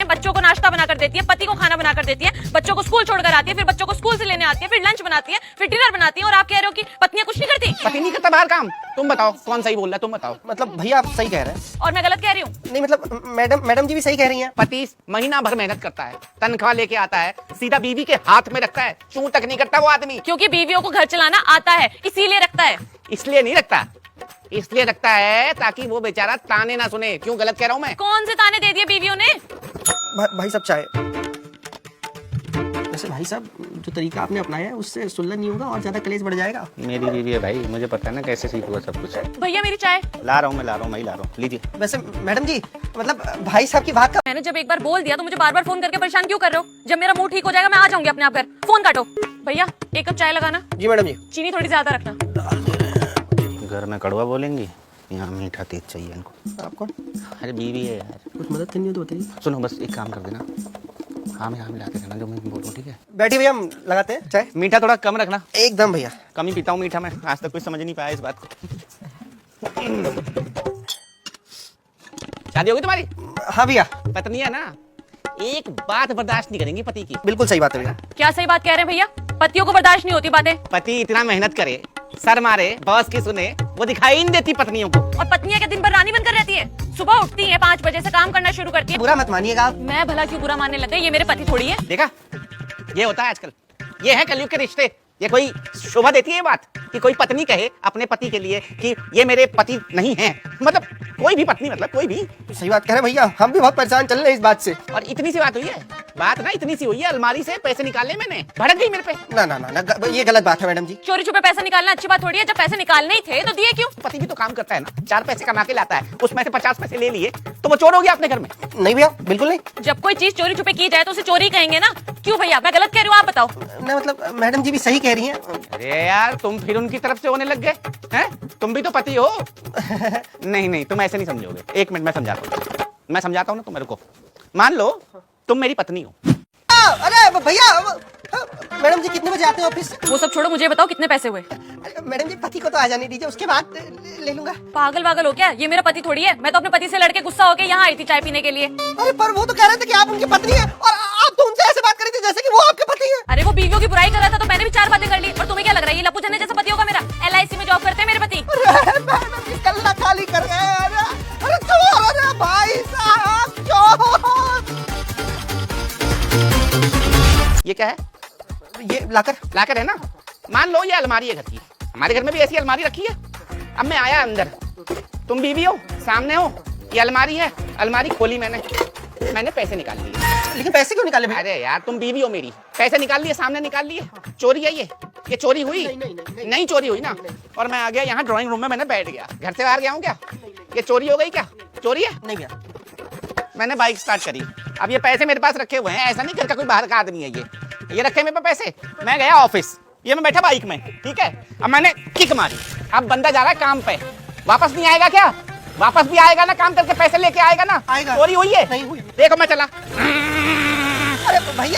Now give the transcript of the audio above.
बच्चों को नाश्ता बनाकर देती है, पति को खाना बनाकर देती है, बच्चों को स्कूल छोड़कर आती है, फिर बच्चों को स्कूल से लेने आती है, फिर लंच बनाती है, फिर डिनर बनाती है, और आप कह रहे हो कि पत्नियां कुछ नहीं करती? पति नहीं करता बाहर काम? तुम बताओ कौन सही बोल रहा है, तुम बताओ। मतलब भैया आप सही कह रहे हैं। और मैं गलत कह रही हूँ? नहीं मतलब मैडम जी भी सही कह रही हैं। पति महीना भर मेहनत करता है, तनख्वाह लेके आता है, सीधा बीवी के हाथ में रखता है, चूं तक नहीं करता वो आदमी। क्योंकि बीवियों को घर चलाना आता है, इसीलिए रखता है। इसलिए नहीं रखता, इसलिए रखता है ताकि वो बेचारा ताने ना सुने। क्यों गलत कह रहा हूं मैं? कौन से ताने दे दिए बीवियों ने? भाई साहब चाय। वैसे भाई साहब जो तरीका आपने अपनाया है उससे सुलझन नहीं होगा और ज्यादा कलेश बढ़ जाएगा। मेरी बीवी है भाई, मुझे पता है ना कैसे सीखूंगा सब कुछ। भैया मेरी चाय। ला रहा हूँ, मैं ला रहा हूँ, मैं ही ला रहा हूँ, लीजिए। वैसे मैडम जी मतलब भाई साहब की बात का मैंने जब एक बार बोल दिया तो मुझे बार बार फोन करके परेशान क्यों कर रहे हो? जब मेरा मूड ठीक हो जाएगा मैं आ जाऊंगी अपने आप घर। फोन काटो। भैया एक कप चाय लगाना। जी मैडम जी। चीनी थोड़ी ज्यादा रखना। घर में कड़वा बोलेंगी, यहाँ मीठा तेज चाहिए इनको। आप कौन? अरे बीवी है यार। कुछ मदद करनी हो तो बताइए। सुनो बस एक काम कर देना, हाँ में हाँ मिलाते रहना जो मैं बोलूँ, ठीक है? बैठिए भैया हम लगाते हैं चाय। मीठा थोड़ा कम रखना। एकदम भैया। कम ही पीता हूँ मीठा मैं, आज तक कुछ समझ नहीं पाया इस बात को। शादी होगी तुम्हारी? हाँ भैया। पत्नी है ना, एक बात बर्दाश्त नहीं करेंगी पति की। बिल्कुल सही बात है भैया। क्या सही बात कह रहे हैं भैया? पतियों को बर्दाश्त नहीं होती बातें। पति इतना मेहनत करे, सर मारे, बॉस की सुने, वो दिखाई नहीं देती पत्नियों को। और पत्नियां क्या दिन भर रानी बनकर रहती है? सुबह उठती हैं 5 बजे से काम करना शुरू करती है। बुरा मत मानिएगा आप। मैं भला क्यों बुरा मानने लग गई? ये मेरे पति थोड़ी है। देखा, ये होता है आजकल, ये है कलयुग के रिश्ते। ये कोई शोभा देती है ये बात कि कोई पत्नी कहे अपने पति के लिए कि ये मेरे पति नहीं हैं? मतलब कोई भी पत्नी, मतलब कोई भी। सही बात कह रहे हैं भैया, हम भी बहुत परेशान चल रहे हैं इस बात से। और इतनी सी बात हुई है, बात ना इतनी सी हुई है, अलमारी से पैसे निकाले मैंने, भड़क गई मेरे पे। ना ये गलत बात है मैडम जी। चोरी छुपे पैसा निकालना अच्छी बात थोड़ी है। जब पैसे निकालने ही थे तो दिए क्यों? पति भी तो काम करता है ना, 4 पैसे कमा के लाता है, उसमें से 50 पैसे ले लिए तो वो चोर हो गया अपने घर में। नहीं भैया बिल्कुल नहीं। जब कोई चीज चोरी छुपे की जाए तो उसे चोरी कहेंगे ना? क्यों भैया, मैं गलत कह रही हूँ? आप बताओ। ना मतलब मैडम जी भी सही कह रही हैं। अरे यार तुम फिर उनकी तरफ से होने लग गए हैं? तुम भी तो पति हो। नहीं तुम ऐसे नहीं समझोगे। एक मिनट मैं समझाता हूँ ना तुम्हें, रुको। मान लो तुम मेरी पत्नी हो। अरे भैया मैडम जी कितने बजे आते हैं ऑफिस? वो सब छोड़ो, मुझे बताओ कितने पैसे हुए? मैडम जी पति को तो आ जाने दीजिए, उसके बाद ले लूंगा। पागल वागल हो क्या? ये मेरा पति थोड़ी है। मैं तो अपने पति से लड़के गुस्सा होके यहाँ आई थी चाय पीने के लिए। अरे पर वो तो कह रहे थे कि आप उनकी पत्नी हैं और आप तो उनसे ऐसे बात कर रही थी जैसे कि वो आपके पति हैं। अरे वो बीवियों की बुराई कर रहा था तो मैंने भी 4 बातें कर ली। और तुम्हें क्या लग रहा है ये लप्पू चन्ने जैसा पति होगा मेरा? LIC में जॉब करते हैं मेरे पति। मैडम जी कल्ला खाली कर गए। अरे चोर, अरे भाई साहब चोर। ये क्या है? ये लाकर है ना। मान लो ये अलमारी है घर की, हमारे घर में भी ऐसी अलमारी रखी है। अब मैं आया अंदर, तुम बीवी हो, सामने हो, ये अलमारी है, अलमारी खोली मैंने पैसे निकाल लिए। लेकिन पैसे क्यों निकाले भैया? अरे यार तुम बीवी हो मेरी, पैसे निकाल लिए, सामने निकाल लिए। चोरी है ये चोरी हुई? नहीं चोरी हुई ना। और मैं आ गया यहाँ ड्राइंग रूम में, मैंने बैठ गया। घर से बाहर गया हूँ क्या? ये चोरी हो गई क्या? चोरी है? नहीं भैया। मैंने बाइक स्टार्ट करी, अब ये पैसे मेरे पास रखे हुए हैं। ऐसा नहीं घर का कोई बाहर का आदमी है ये रखे मेरे पास पैसे। मैं गया ऑफिस, ये मैं बैठा बाइक में, ठीक है। अब मैंने किक मारी, अब बंदा जा रहा है काम पे, वापस नहीं आएगा क्या? वापस भी आएगा ना, काम करके पैसे लेके आएगा ना? आएगा। चोरी हुई है? नहीं हुई। देखो मैं चला। अरे भैया